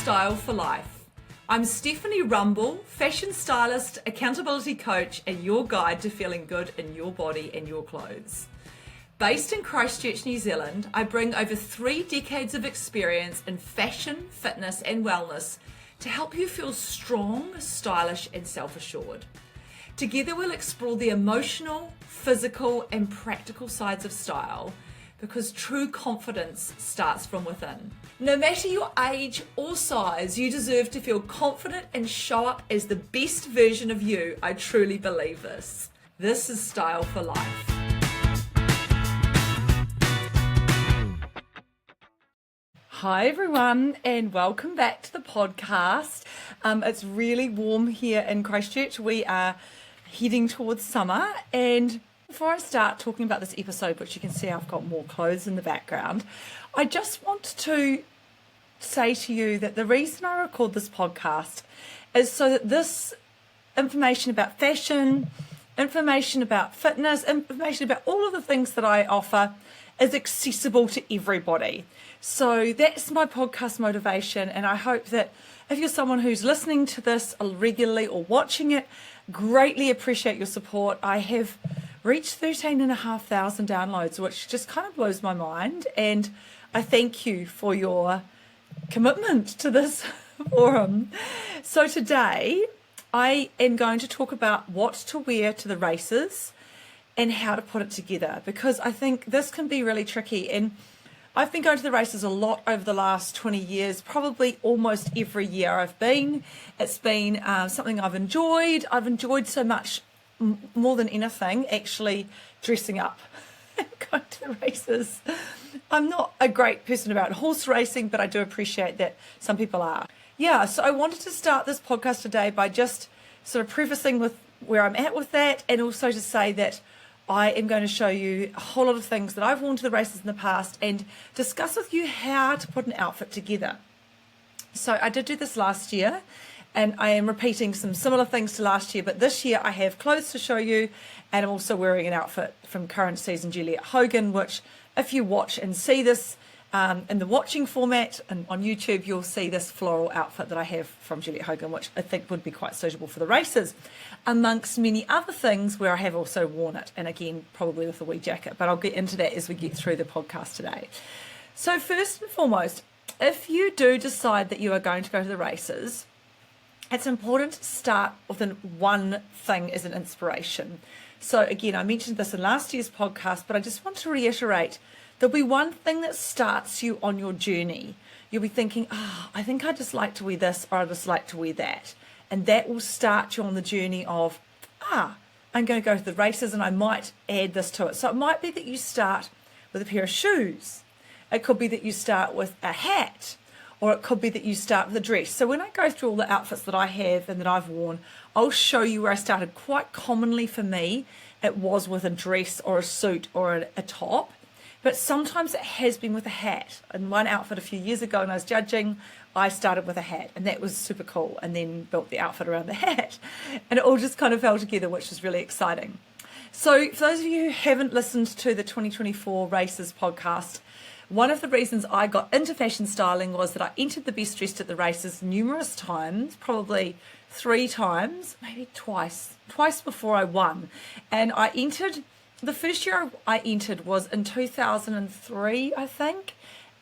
Style for Life. I'm Stephanie Rumble, fashion stylist, accountability coach, and your guide to feeling good in your body and your clothes. Based in Christchurch, New Zealand, I bring over 3 decades of experience in fashion, fitness, and wellness to help you feel strong, stylish, and self-assured. Together we'll explore the emotional, physical, and practical sides of style, because true confidence starts from within. No matter your age or size, you deserve to feel confident and show up as the best version of you. I truly believe this. This is Style for Life. Hi everyone, and welcome back to the podcast. It's really warm here in Christchurch. We are heading towards summer, and before I start talking about this episode, which you can see I've got more clothes in the background, I just want to say to you that the reason I record this podcast is so that this information about fashion, information about fitness, information about all of the things that I offer is accessible to everybody. So that's my podcast motivation, and I hope that if you're someone who's listening to this regularly or watching it, greatly appreciate your support. I have reached 13,500 downloads, which just kind of blows my mind, and I thank you for your commitment to this forum. So today I am going to talk about what to wear to the races and how to put it together, because I think this can be really tricky. And I've been going to the races a lot over the last 20 years, probably almost every year I've been. It's been something I've enjoyed. I've enjoyed so much more than anything, actually dressing up and going to the races. I'm not a great person about horse racing, but I do appreciate that some people are. Yeah, so I wanted to start this podcast today by just sort of prefacing with where I'm at with that, and also to say that I am going to show you a whole lot of things that I've worn to the races in the past and discuss with you how to put an outfit together. So I did do this last year, and I am repeating some similar things to last year, but this year I have clothes to show you, and I'm also wearing an outfit from current season Juliet Hogan, which if you watch and see this in the watching format and on YouTube, you'll see this floral outfit that I have from Juliet Hogan, which I think would be quite suitable for the races, amongst many other things where I have also worn it, and again, probably with a wee jacket, but I'll get into that as we get through the podcast today. So first and foremost, if you do decide that you are going to go to the races, it's important to start with one thing as an inspiration. So again, I mentioned this in last year's podcast, but I just want to reiterate, there'll be one thing that starts you on your journey. You'll be thinking, I think I just like to wear this, or I just like to wear that. And that will start you on the journey of, I'm going to go to the races and I might add this to it. So it might be that you start with a pair of shoes. It could be that you start with a hat, or it could be that you start with a dress. So when I go through all the outfits that I have and that I've worn, I'll show you where I started. Quite commonly for me, it was with a dress or a suit or a top. But sometimes it has been with a hat. In one outfit a few years ago when I was judging, I started with a hat, and that was super cool, and then built the outfit around the hat. And it all just kind of fell together, which was really exciting. So for those of you who haven't listened to the 2024 Races podcast, one of the reasons I got into fashion styling was that I entered the best dressed at the races numerous times, probably 3 times, maybe twice before I won. And I entered, the first year I entered was in 2003, I think.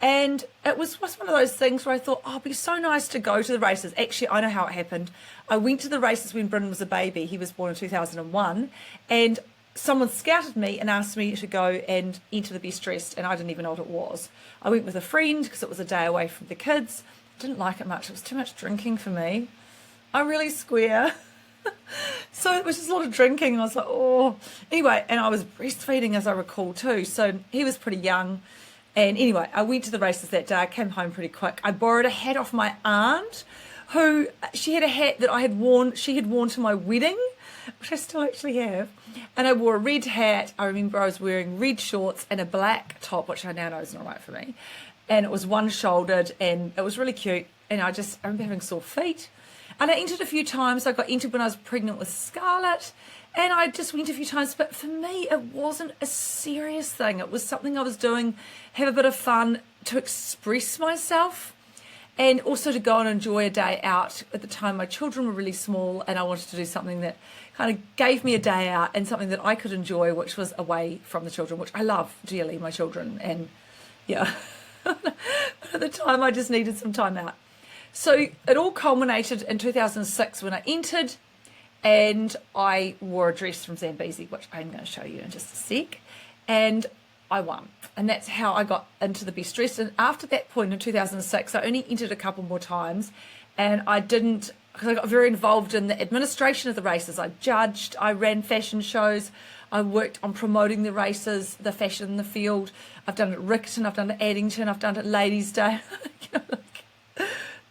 And it was just one of those things where I thought, it'd be so nice to go to the races. Actually, I know how it happened. I went to the races when Bryn was a baby. He was born in 2001. And someone scouted me and asked me to go and enter the best dressed, and I didn't even know what it was. I went with a friend because it was a day away from the kids. I didn't like it much. It was too much drinking for me. I'm really square. So it was just a lot of drinking, and I was like, Anyway, and I was breastfeeding, as I recall, too. So he was pretty young. And anyway, I went to the races that day. I came home pretty quick. I borrowed a hat off my aunt, who, she had a hat that she had worn to my wedding, which I still actually have. And I wore a red hat. I remember I was wearing red shorts and a black top, which I now know is not right for me. And it was one-shouldered, and it was really cute. And I remember having sore feet. And I entered a few times. I got entered when I was pregnant with Scarlett. And I just went a few times, but for me, it wasn't a serious thing. It was something I was doing, have a bit of fun, to express myself. and also to go and enjoy a day out. At the time, my children were really small, and I wanted to do something that kind of gave me a day out and something that I could enjoy, which was away from the children, which I love dearly, my children. And yeah, but at the time, I just needed some time out. So it all culminated in 2006 when I entered, and I wore a dress from Zambesi, which I'm going to show you in just a sec, and I won. And that's how I got into the best dress. And after that point in 2006, I only entered a couple more times, and I didn't, because I got very involved in the administration of the races. I judged, I ran fashion shows, I worked on promoting the races, the fashion in the field. I've done it at Riccarton, I've done it at Addington, I've done it at Ladies' Day.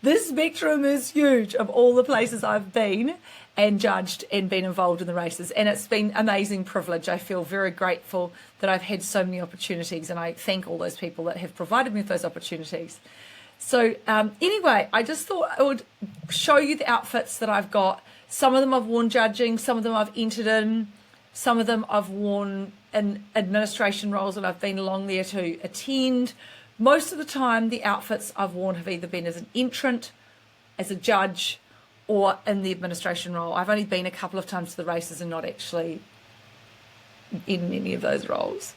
This spectrum is huge of all the places I've been and judged and been involved in the races. And it's been amazing privilege. I feel very grateful that I've had so many opportunities, and I thank all those people that have provided me with those opportunities. So anyway, I just thought I would show you the outfits that I've got. Some of them I've worn judging, some of them I've entered in, some of them I've worn in administration roles that I've been along there to attend. Most of the time, the outfits I've worn have either been as an entrant, as a judge, or in the administration role. I've only been a couple of times to the races and not actually in any of those roles.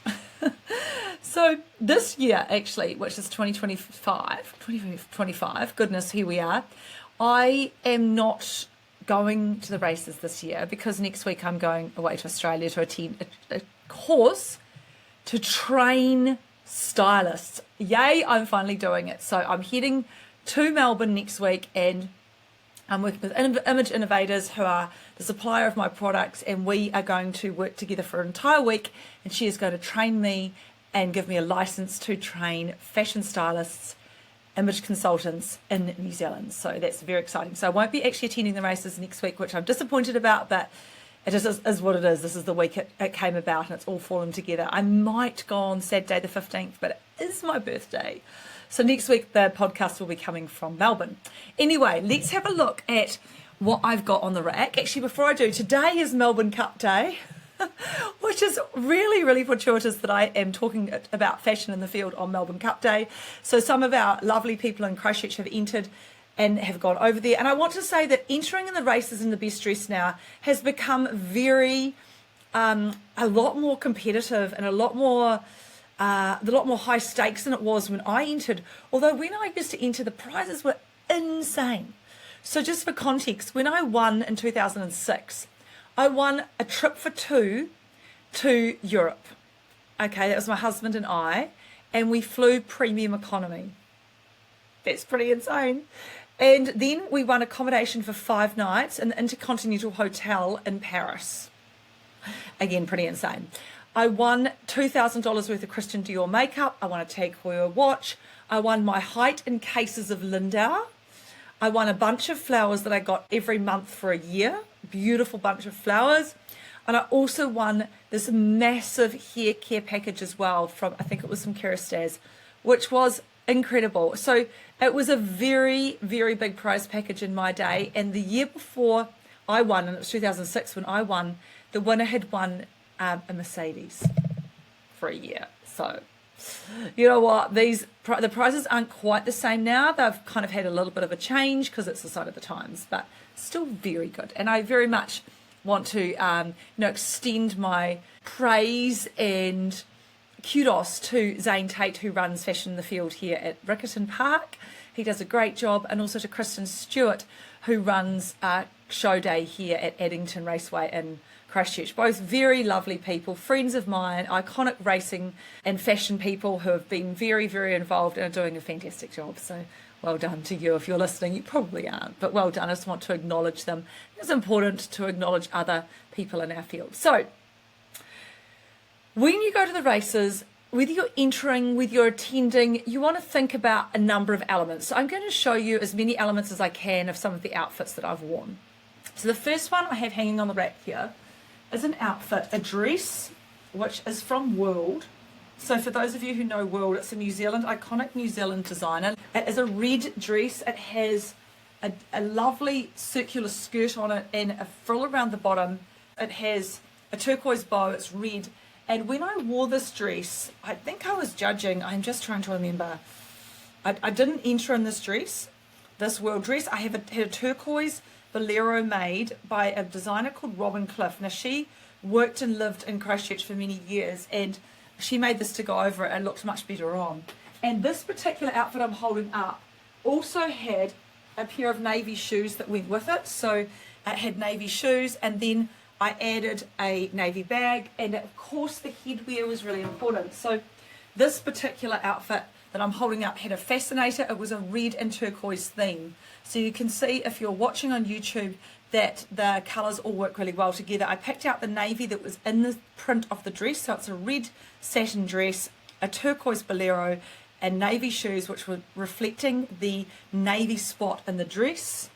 So this year, actually, which is 2025, goodness, here we are, I am not going to the races this year because next week I'm going away to Australia to attend a course to train stylists. Yay, I'm finally doing it. So I'm heading to Melbourne next week, and I'm working with Image Innovators, who are the supplier of my products, and we are going to work together for an entire week, and she is going to train me and give me a license to train fashion stylists, image consultants in New Zealand. So that's very exciting. So I won't be actually attending the races next week, which I'm disappointed about, but it is what it is. This is the week it came about, and it's all fallen together. I might go on Saturday the 15th, but it is my birthday. So next week, the podcast will be coming from Melbourne. Anyway, let's have a look at what I've got on the rack. Actually, before I do, today is Melbourne Cup Day, which is really, really fortuitous that I am talking about fashion in the field on Melbourne Cup Day. So some of our lovely people in Christchurch have entered and have gone over there. And I want to say that entering in the races in the best dress now has become very, a lot more competitive and a lot more high stakes than it was when I entered. Although when I used to enter, the prizes were insane. So just for context, when I won in 2006, I won a trip for two to Europe. Okay, that was my husband and I, and we flew premium economy. That's pretty insane. And then we won accommodation for 5 nights in the Intercontinental Hotel in Paris. Again, pretty insane. I won $2,000 worth of Christian Dior makeup. I won a Tag Heuer watch. I won my height in cases of Lindauer. I won a bunch of flowers that I got every month for a year. Beautiful bunch of flowers. And I also won this massive hair care package as well from, I think it was from Kerastase, which was incredible. So it was a very, very big prize package in my day. And the year before I won, and it was 2006 when I won, the winner had won a Mercedes for a year. So you know what, the prizes aren't quite the same now. They've kind of had a little bit of a change because it's the sign of the times, but still very good. And I very much want to extend my praise and kudos to Zane Tate, who runs Fashion in the Field here at Riccarton Park. He does a great job. And also to Kristen Stewart, who runs Show Day here at Addington Raceway in Christchurch. Both very lovely people, friends of mine, iconic racing and fashion people who have been very, very involved and are doing a fantastic job. So well done to you. If you're listening, you probably aren't, but well done. I just want to acknowledge them. It's important to acknowledge other people in our field. So when you go to the races, whether you're entering, whether you're attending, you want to think about a number of elements. So I'm going to show you as many elements as I can of some of the outfits that I've worn. So the first one I have hanging on the rack here is an outfit, a dress, which is from World. So for those of you who know World, it's a New Zealand, iconic New Zealand designer. It is a red dress. It has a lovely circular skirt on it and a frill around the bottom. It has a turquoise bow, it's red. And when I wore this dress, I think I was judging, I'm just trying to remember. I didn't enter in this dress, this world dress. I had a turquoise bolero made by a designer called Robin Cliff. Now she worked and lived in Christchurch for many years, and she made this to go over it and looked much better on. And this particular outfit I'm holding up also had a pair of navy shoes that went with it. So it had navy shoes, and then I added a navy bag, and of course the headwear was really important. So this particular outfit that I'm holding up had a fascinator. It was a red and turquoise theme. So you can see if you're watching on YouTube that the colours all work really well together. I picked out the navy that was in the print of the dress. So it's a red satin dress, a turquoise bolero, and navy shoes, which were reflecting the navy spot in the dress.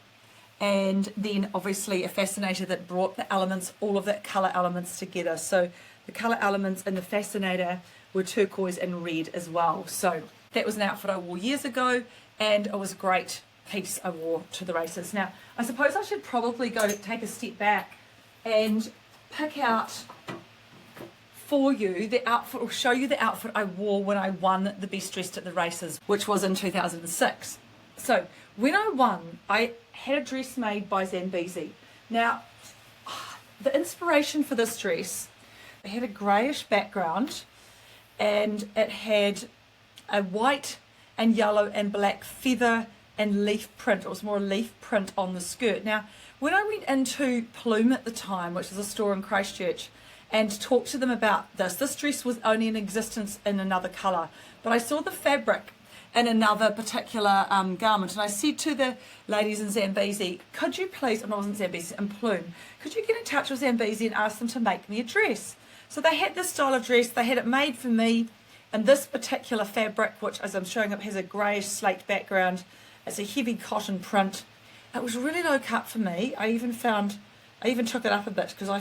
And then obviously a fascinator that brought the elements, all of that colour elements together. So the colour elements in the fascinator were turquoise and red as well. So that was an outfit I wore years ago, and it was a great piece I wore to the races. Now, I suppose I should probably take a step back and pick out for you the outfit, or show you the outfit I wore when I won the Best Dressed at the races, which was in 2006. So when I won, I had a dress made by Zambesi. Now, the inspiration for this dress, it had a greyish background, and it had a white and yellow and black feather and leaf print. It was more a leaf print on the skirt. Now, when I went into Plume at the time, which is a store in Christchurch, and talked to them about this dress was only in existence in another colour, but I saw the fabric in another particular garment, and I said to the ladies in Zambesi, could you please, and I wasn't Zambesi, in Plume, could you get in touch with Zambesi and ask them to make me a dress? So they had this style of dress, they had it made for me in this particular fabric, which, as I'm showing up, has a greyish slate background. It's a heavy cotton print. It was really low cut for me. I even took it up a bit because I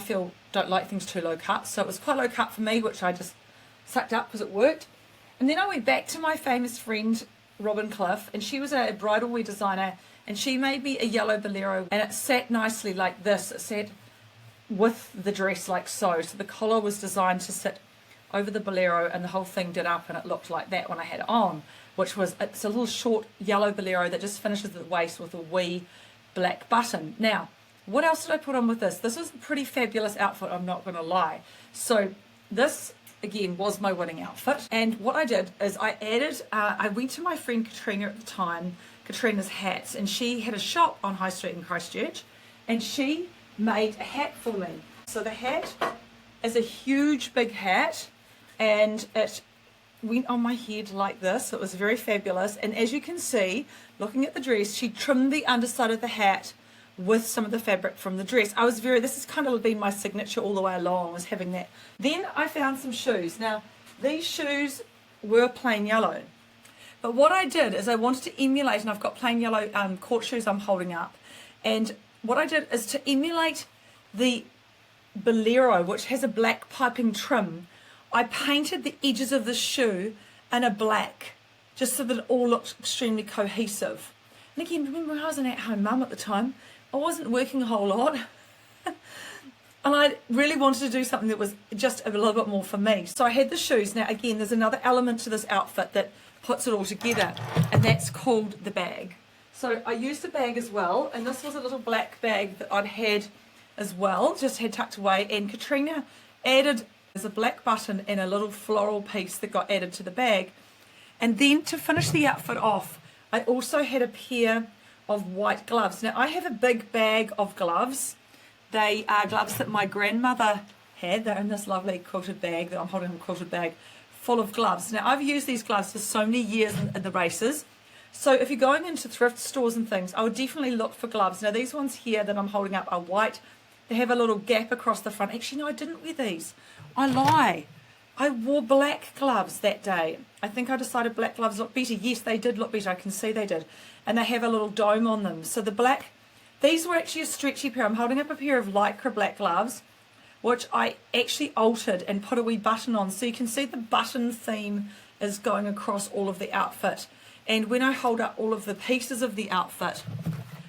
don't like things too low cut. So it was quite low cut for me, which I just sucked up because it worked. And then I went back to my famous friend, Robin Cliff, and she was a bridal wear designer, and she made me a yellow bolero, and it sat nicely like this. It sat with the dress like so. So the collar was designed to sit over the bolero, and the whole thing did up, and it looked like that when I had it on, it's a little short yellow bolero that just finishes at the waist with a wee black button. Now, what else did I put on with this? This was a pretty fabulous outfit, I'm not going to lie. So this, again, was my winning outfit. And what I did is I added, I went to my friend Katrina at the time, Katrina's Hats, and she had a shop on High Street in Christchurch, and she made a hat for me. So the hat is a huge big hat, and it went on my head like this. It was very fabulous. And as you can see, looking at the dress, she trimmed the underside of the hat with some of the fabric from the dress. This has kind of been my signature all the way along, was having that. Then I found some shoes. Now, these shoes were plain yellow. But what I did is I wanted to emulate, and I've got plain yellow court shoes I'm holding up. And what I did is to emulate the bolero, which has a black piping trim. I painted the edges of the shoe in a black, just so that it all looked extremely cohesive. And again, remember, I was an at-home mum at the time. I wasn't working a whole lot. And I really wanted to do something that was just a little bit more for me. So I had the shoes. Now, again, there's another element to this outfit that puts it all together, and that's called the bag. So I used the bag as well, and this was a little black bag that I'd had as well, just had tucked away, and Katrina added as a black button and a little floral piece that got added to the bag. And then to finish the outfit off, I also had a pair of white gloves. Now, I have a big bag of gloves. They are gloves that my grandmother had. They're in this lovely quilted bag that I'm holding, a quilted bag full of gloves. Now, I've used these gloves for so many years in the races. So if you're going into thrift stores and things, I would definitely look for gloves. Now, these ones here that I'm holding up are white. They have a little gap across the front. Actually, no, I didn't wear these. I lie. I wore black gloves that day. I think I decided black gloves looked better. Yes, they did look better. I can see they did. And they have a little dome on them. So the black, these were actually a stretchy pair. I'm holding up a pair of lycra black gloves, which I actually altered and put a wee button on. So you can see the button theme is going across all of the outfit. And when I hold up all of the pieces of the outfit,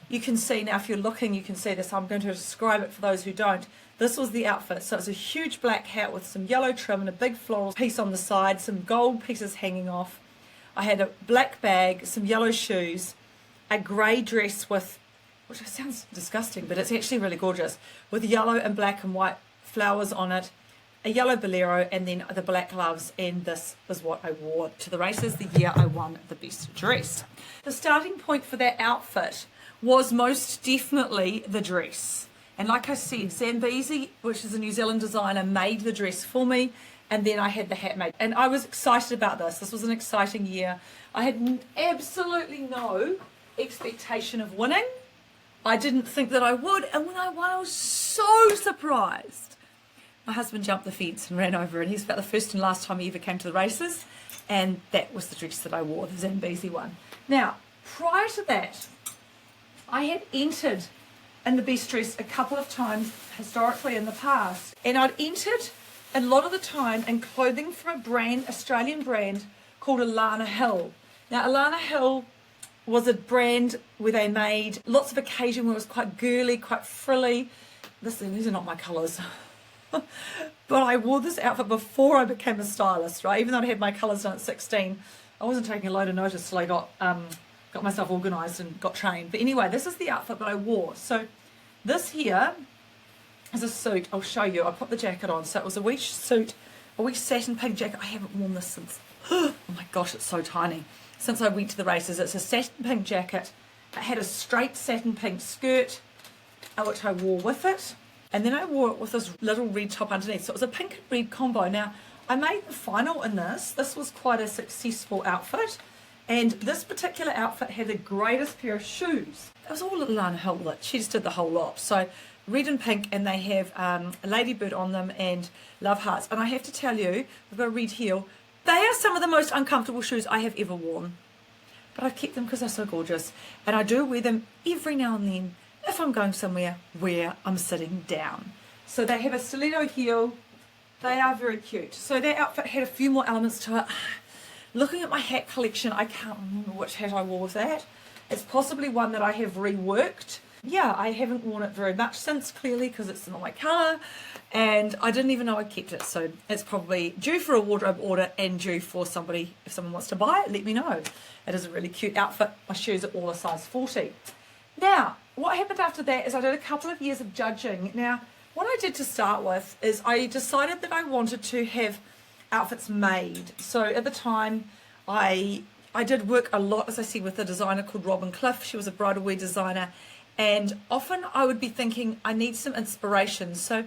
you can see now, if you're looking, you can see this. I'm going to describe it for those who don't. This was the outfit. So it's a huge black hat with some yellow trim and a big floral piece on the side, some gold pieces hanging off. I had a black bag, some yellow shoes, a grey dress with, which sounds disgusting, but it's actually really gorgeous, with yellow and black and white flowers on it, a yellow bolero, and then the black gloves, and this was what I wore to the races the year I won the best dress. The starting point for that outfit was most definitely the dress. And like I said, Zambesi, which is a New Zealand designer, made the dress for me, and then I had the hat made. And I was excited about this. This was an exciting year. I had absolutely no expectation of winning. I didn't think that I would, and when I won, I was so surprised. My husband jumped the fence and ran over, and he's about the first and last time he ever came to the races, and that was the dress that I wore, the Zambesi one. Now, prior to that, I had entered in the best dress a couple of times historically in the past, and I'd entered a lot of the time in clothing from a brand, Australian brand called Alana Hill. Now, Alana Hill was a brand where they made lots of occasion where it was quite girly, quite frilly. These are not my colours. But I wore this outfit before I became a stylist, right? Even though I had my colours done at 16, I wasn't taking a load of notice till I got myself organised and got trained. But anyway, this is the outfit that I wore. So this here is a suit. I'll show you. I put the jacket on. So it was a wee suit, a wee satin pink jacket. I haven't worn this since, oh my gosh, it's so tiny. Since I went to the races. It's a satin pink jacket. It had a straight satin pink skirt, which I wore with it. And then I wore it with this little red top underneath. So it was a pink and red combo. Now, I made the final in this. This was quite a successful outfit. And this particular outfit had the greatest pair of shoes. It was all Alana Hill. She just did the whole lot. So red and pink, and they have a ladybird on them and love hearts. And I have to tell you, we've got a red heel. They are some of the most uncomfortable shoes I have ever worn. But I've kept them because they're so gorgeous. And I do wear them every now and then if I'm going somewhere where I'm sitting down. So they have a stiletto heel. They are very cute. So that outfit had a few more elements to it. Looking at my hat collection, I can't remember which hat I wore with that. It's possibly one that I have reworked. Yeah, I haven't worn it very much since, clearly, because it's not my colour. And I didn't even know I kept it. So it's probably due for a wardrobe order and due for somebody, if someone wants to buy it, let me know. It is a really cute outfit. My shoes are all a size 40. Now, what happened after that is I did a couple of years of judging. Now, what I did to start with is I decided that I wanted to have outfits made. So at the time, I did work a lot, as I said, with a designer called Robin Cliff. She was a bridal wear designer. And often I would be thinking, I need some inspiration. So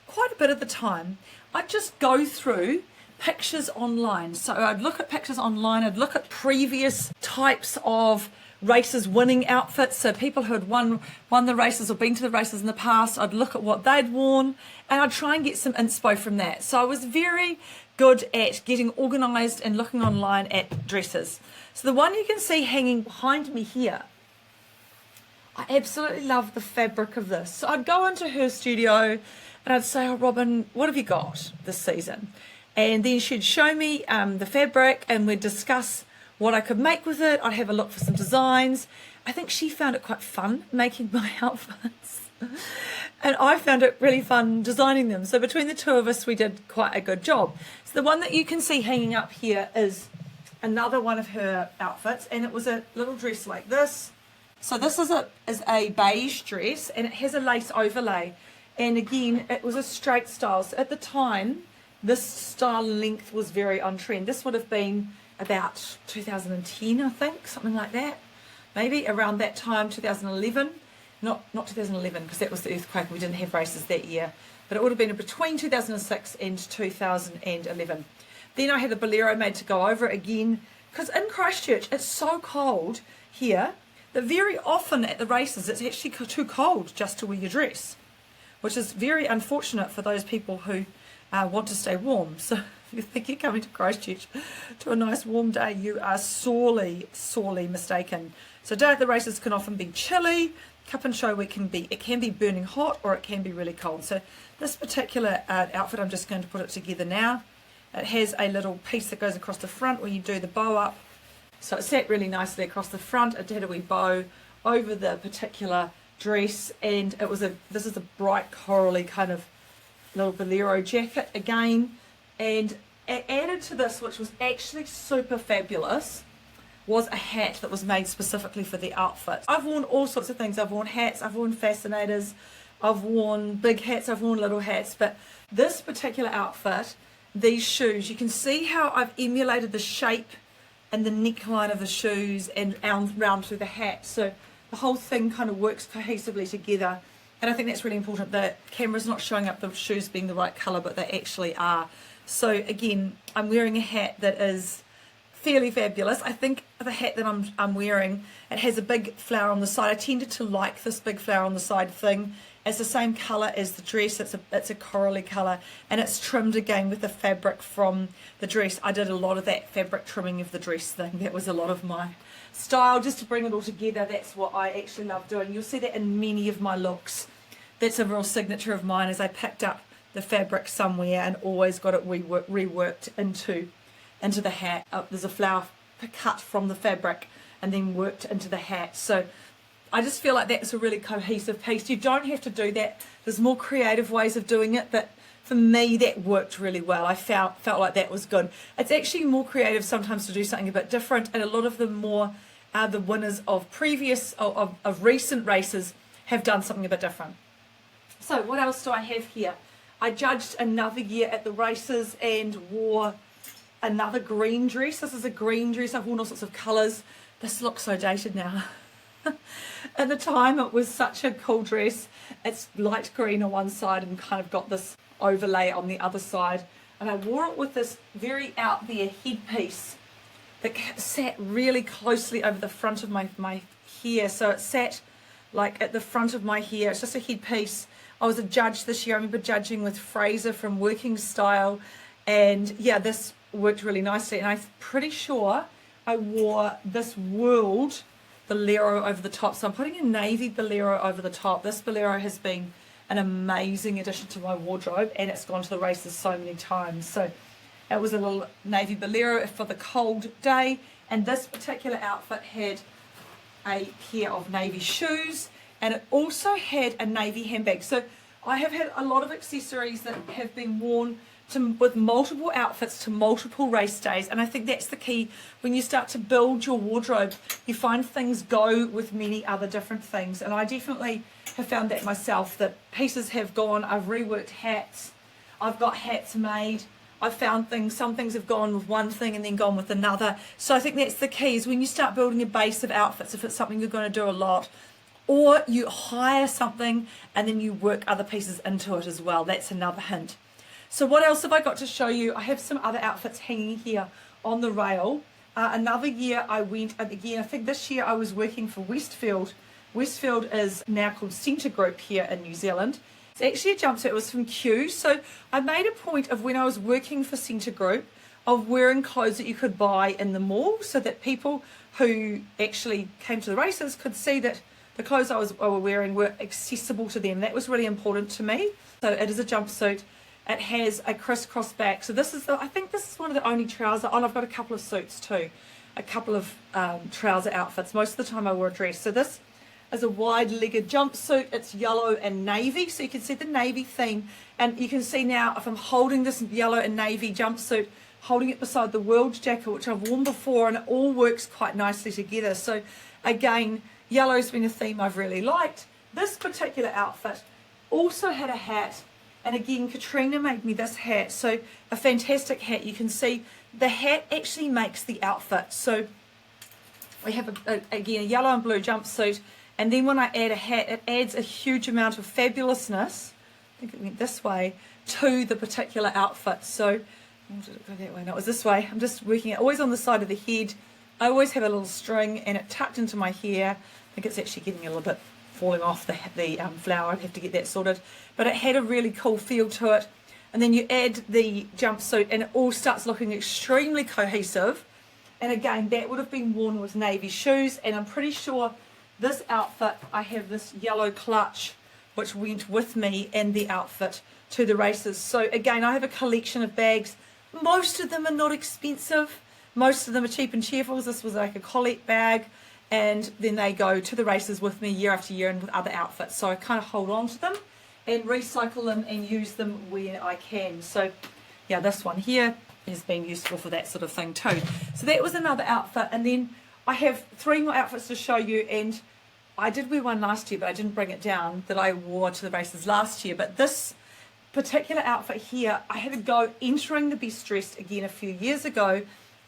quite a bit of the time, I'd just go through pictures online. So I'd look at pictures online. I'd look at previous types of races winning outfits, so people who had won the races or been to the races in the past. I'd look at what they'd worn, and I'd try and get some inspo from that. So I was very good at getting organised and looking online at dresses. So the one you can see hanging behind me here, I absolutely love the fabric of this. So I'd go into her studio and I'd say, oh, Robin, what have you got this season? And then she'd show me the fabric, and we'd discuss what I could make with it. I'd have a look for some designs. I think she found it quite fun making my outfits. And I found it really fun designing them. So between the two of us, we did quite a good job. So the one that you can see hanging up here is another one of her outfits. And it was a little dress like this. So this is a beige dress, and it has a lace overlay. And again, it was a straight style. So at the time, this style length was very on trend. This would have been about 2010, I think, something like that. Maybe around that time, 2011. Not 2011, because that was the earthquake and we didn't have races that year. But it would have been between 2006 and 2011. Then I had a bolero made to go over it again, because in Christchurch, it's so cold here that very often at the races, it's actually too cold just to wear your dress, which is very unfortunate for those people who want to stay warm. So if you think you're coming to Christchurch to a nice warm day, you are sorely, sorely mistaken. So day at the races can often be chilly. Cup and show week can be burning hot, or it can be really cold. So this particular outfit, I'm just going to put it together now. It has a little piece that goes across the front where you do the bow up. So it sat really nicely across the front. It had a wee bow over the particular dress, and this is a bright corally kind of little bolero jacket again. And added to this, which was actually super fabulous, was a hat that was made specifically for the outfit. I've worn all sorts of things. I've worn hats, I've worn fascinators, I've worn big hats, I've worn little hats, but this particular outfit, these shoes, you can see how I've emulated the shape and the neckline of the shoes and round through the hat. So the whole thing kind of works cohesively together. And I think that's really important. The camera's not showing up the shoes being the right colour, but they actually are. So again, I'm wearing a hat that is fairly fabulous. I think the hat that I'm wearing, it has a big flower on the side. I tended to like this big flower on the side thing. It's the same colour as the dress. It's a corally colour, and it's trimmed again with the fabric from the dress. I did a lot of that fabric trimming of the dress thing. That was a lot of my style, just to bring it all together. That's what I actually love doing. You'll see that in many of my looks. That's a real signature of mine, is I picked up the fabric somewhere and always got it reworked into the hat. There's a flower cut from the fabric and then worked into the hat. So I just feel like that's a really cohesive piece. You don't have to do that. There's more creative ways of doing it, but for me that worked really well. I felt like that was good. It's actually more creative sometimes to do something a bit different, and a lot of the winners of recent races have done something a bit different. So what else do I have here? I judged another year at the races and wore another green dress. This is a green dress. I've worn all sorts of colours. This looks so dated now. At the time it was such a cool dress. It's light green on one side and kind of got this overlay on the other side, and I wore it with this very out there headpiece that sat really closely over the front of my hair. So it sat like at the front of my hair. It's just a headpiece. I was a judge this year. I remember judging with Fraser from Working Style, and yeah, this worked really nicely. And I'm pretty sure I wore this World bolero over the top. So I'm putting a navy bolero over the top. This bolero has been an amazing addition to my wardrobe, and it's gone to the races so many times. So it was a little navy bolero for the cold day, and this particular outfit had a pair of navy shoes, and it also had a navy handbag. So I have had a lot of accessories that have been worn with multiple outfits to multiple race days, and I think that's the key. When you start to build your wardrobe, you find things go with many other different things, and I definitely have found that myself, that pieces have gone. I've reworked hats, I've got hats made, I've found some things have gone with one thing and then gone with another. So I think that's the key, is when you start building a base of outfits, if it's something you're going to do a lot, or you hire something and then you work other pieces into it as well. That's another hint. So what else have I got to show you? I have some other outfits hanging here on the rail. Another year I went, again, I think this year I was working for Westfield. Westfield is now called Centre Group here in New Zealand. It's actually a jumpsuit. It was from Q. So I made a point of, when I was working for Centre Group, of wearing clothes that you could buy in the mall, so that people who actually came to the races could see that the clothes I were wearing were accessible to them. That was really important to me. So it is a jumpsuit. It has a crisscross back. So this is I think this is one of the only trouser. Oh, and I've got a couple of suits too. A couple of trouser outfits. Most of the time I wore a dress. So this is a wide-legged jumpsuit. It's yellow and navy. So you can see the navy theme. And you can see now, if I'm holding this yellow and navy jumpsuit, holding it beside the World jacket, which I've worn before, and it all works quite nicely together. So again, yellow's been a theme I've really liked. This particular outfit also had a hat. And again, Katrina made me this hat. So a fantastic hat. You can see the hat actually makes the outfit. So we have, again, a yellow and blue jumpsuit. And then when I add a hat, it adds a huge amount of fabulousness, I think it went this way, to the particular outfit. So, or did it go that way? No, it was this way. I'm just working it always on the side of the head. I always have a little string, and it tucked into my hair. I think it's actually getting a little bit falling off the flower. I'd have to get that sorted, but it had a really cool feel to it. And then you add the jumpsuit and it all starts looking extremely cohesive. And again, that would have been worn with navy shoes, and I'm pretty sure this outfit, I have this yellow clutch which went with me and the outfit to the races. So again, I have a collection of bags. Most of them are not expensive, most of them are cheap and cheerful. This was like a Colette bag, and then they go to the races with me year after year and with other outfits. So I kind of hold on to them and recycle them and use them where I can. So yeah, this one here has been useful for that sort of thing too. So that was another outfit. And then I have 3 more outfits to show you, and I did wear one last year, but I didn't bring it down, that I wore to the races last year. But this particular outfit here, I had a go entering the Best Dressed again a few years ago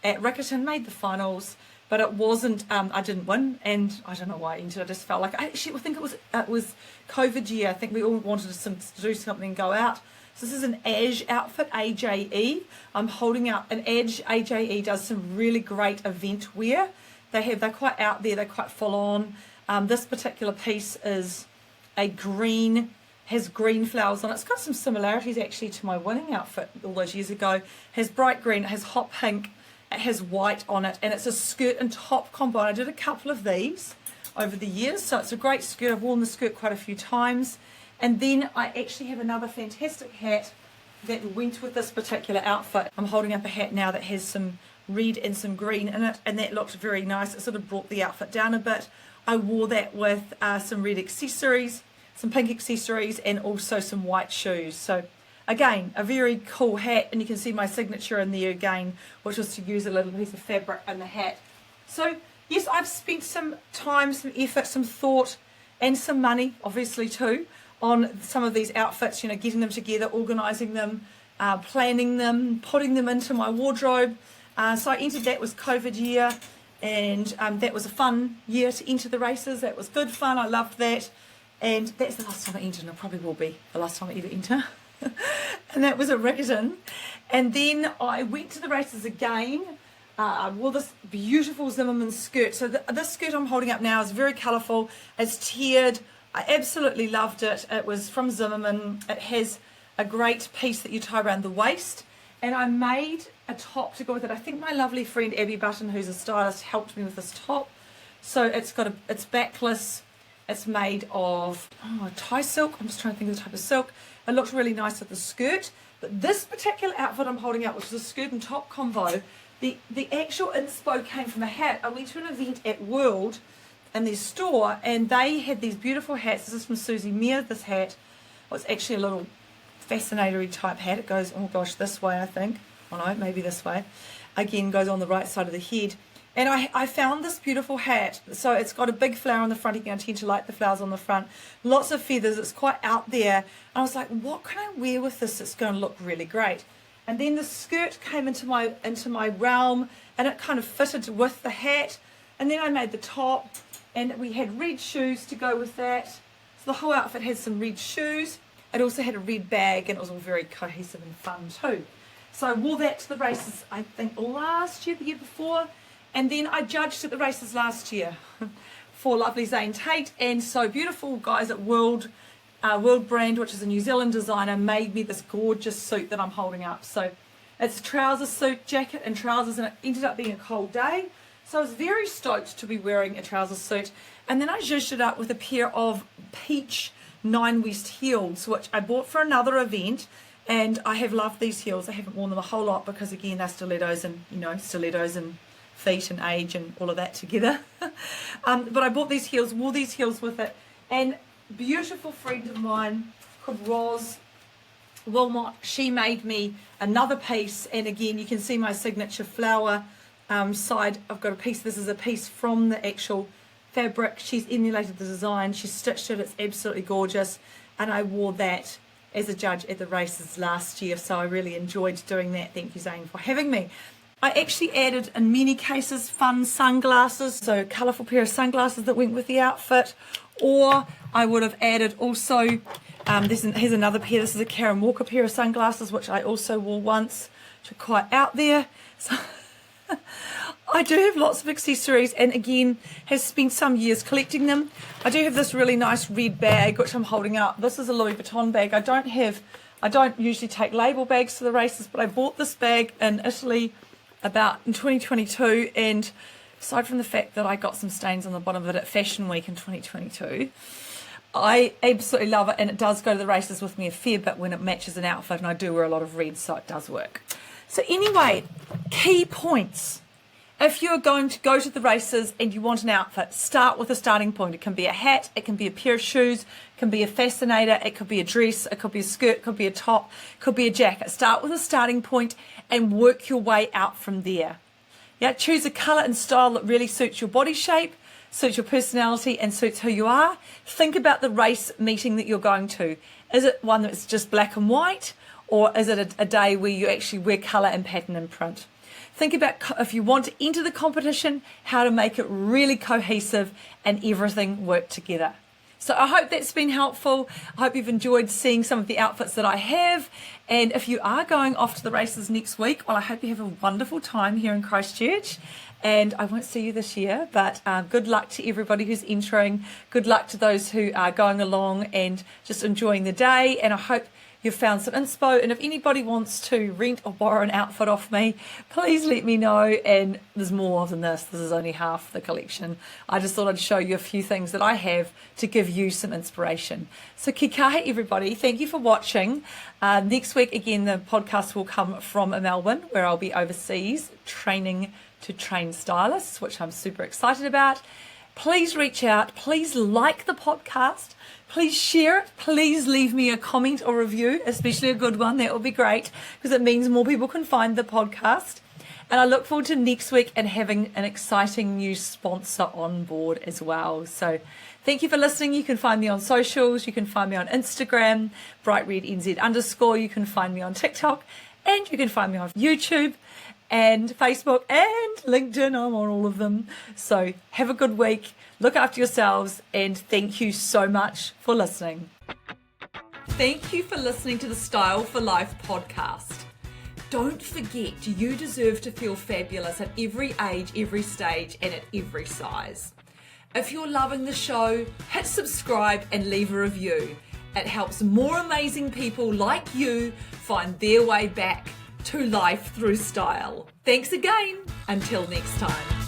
at Riccarton, made the finals, but it wasn't, I didn't win, and I don't know why I entered. I just felt like, I think it was COVID year. I think we all wanted to do something and go out. So this is an Edge outfit, AJE. I'm holding out an Edge. AJE does some really great event wear. They're quite out there, they're quite full on. This particular piece is a green, has green flowers on it. It's got some similarities actually to my winning outfit all those years ago. It has bright green, it has hot pink, it has white on it, and it's a skirt and top combo. I did a couple of these over the years, so it's a great skirt. I've worn the skirt quite a few times. And then I actually have another fantastic hat that went with this particular outfit. I'm holding up a hat now that has some red and some green in it, and that looked very nice. It sort of brought the outfit down a bit. I wore that with some red accessories, some pink accessories, and also some white shoes. So again, a very cool hat, and you can see my signature in there again, which was to use a little piece of fabric in the hat. So yes, I've spent some time, some effort, some thought, and some money, obviously too, on some of these outfits, you know, getting them together, organising them, planning them, putting them into my wardrobe. So I entered, that was COVID year, and that was a fun year to enter the races. That was good fun, I loved that. And that's the last time I entered, and it probably will be the last time I ever enter. And that was at Riccarton. And then I went to the races again. I wore this beautiful Zimmermann skirt. So this skirt I'm holding up now is very colourful. It's tiered. I absolutely loved it. It was from Zimmermann. It has a great piece that you tie around the waist. And I made a top to go with it. I think my lovely friend Abby Button, who's a stylist, helped me with this top. So it's backless. It's made of Thai silk. I'm just trying to think of the type of silk. It looks really nice with the skirt. But this particular outfit I'm holding up, which is a skirt and top combo, the actual inspo came from a hat. I went to an event at World in their store, and they had these beautiful hats. This is from Susie Meir, this hat. Well, it's actually a little fascinator type hat. It goes, oh gosh, this way, I think. Oh no, maybe this way. Again, goes on the right side of the head. And I found this beautiful hat. So it's got a big flower on the front. You can tend to like the flowers on the front. Lots of feathers. It's quite out there. And I was like, what can I wear with this that's going to look really great? And then the skirt came into my realm, and it kind of fitted with the hat. And then I made the top, and we had red shoes to go with that. So the whole outfit had some red shoes. It also had a red bag, and it was all very cohesive and fun too. So I wore that to the races, I think last year, the year before. And then I judged at the races last year for lovely Zane Tate, and so beautiful guys at World Brand, which is a New Zealand designer, made me this gorgeous suit that I'm holding up. So it's a trouser suit, jacket and trousers, and it ended up being a cold day. So I was very stoked to be wearing a trouser suit. And then I zhuzhed it up with a pair of peach 9 West heels, which I bought for another event. And I have loved these heels. I haven't worn them a whole lot because, again, they're stilettos, and, you know, stilettos and feet and age and all of that together. But I bought these heels, wore these heels with it. And a beautiful friend of mine called Roz Wilmot, she made me another piece. And again, you can see my signature flower side. I've got a piece. This is a piece from the actual fabric. She's emulated the design. She's stitched it. It's absolutely gorgeous. And I wore that as a judge at the races last year. So I really enjoyed doing that. Thank you, Zane, for having me. I actually added, in many cases, fun sunglasses. So a colourful pair of sunglasses that went with the outfit. Or I would have added also, here's another pair. This is a Karen Walker pair of sunglasses, which I also wore once, which are quite out there. So I do have lots of accessories, and again, have spent some years collecting them. I do have this really nice red bag, which I'm holding up. This is a Louis Vuitton bag. I don't usually take label bags to the races, but I bought this bag in Italy about in 2022, and aside from the fact that I got some stains on the bottom of it at Fashion Week in 2022, I absolutely love it, and it does go to the races with me a fair bit when it matches an outfit, and I do wear a lot of red, so it does work. So anyway, key points. If you're going to go to the races and you want an outfit, start with a starting point. It can be a hat, it can be a pair of shoes, it can be a fascinator, it could be a dress, it could be a skirt, it could be a top, it could be a jacket. Start with a starting point and work your way out from there. Yeah, choose a colour and style that really suits your body shape, suits your personality, and suits who you are. Think about the race meeting that you're going to. Is it one that's just black and white, or is it a day where you actually wear colour and pattern and print? Think about, if you want to enter the competition, how to make it really cohesive and everything work together. So I hope that's been helpful. I hope you've enjoyed seeing some of the outfits that I have. And if you are going off to the races next week, well, I hope you have a wonderful time here in Christchurch. And I won't see you this year, but good luck to everybody who's entering. Good luck to those who are going along and just enjoying the day. And I hope you've found some inspo, and if anybody wants to rent or borrow an outfit off me, please let me know. And there's more than this. This is only half the collection. I just thought I'd show you a few things that I have to give you some inspiration. So ki kahe, everybody. Thank you for watching. Next week, again, the podcast will come from Melbourne, where I'll be overseas training to train stylists, which I'm super excited about. Please reach out. Please like the podcast. Please share it. Please leave me a comment or review, especially a good one. That would be great, because it means more people can find the podcast. And I look forward to next week and having an exciting new sponsor on board as well. So thank you for listening. You can find me on socials. You can find me on Instagram, brightrednz_. You can find me on TikTok, and you can find me on YouTube and Facebook and LinkedIn. I'm on all of them. So have a good week. Look after yourselves, and thank you so much for listening. Thank you for listening to the Style for Life podcast. Don't forget, you deserve to feel fabulous at every age, every stage, and at every size. If you're loving the show, hit subscribe and leave a review. It helps more amazing people like you find their way back to life through style. Thanks again. Until next time.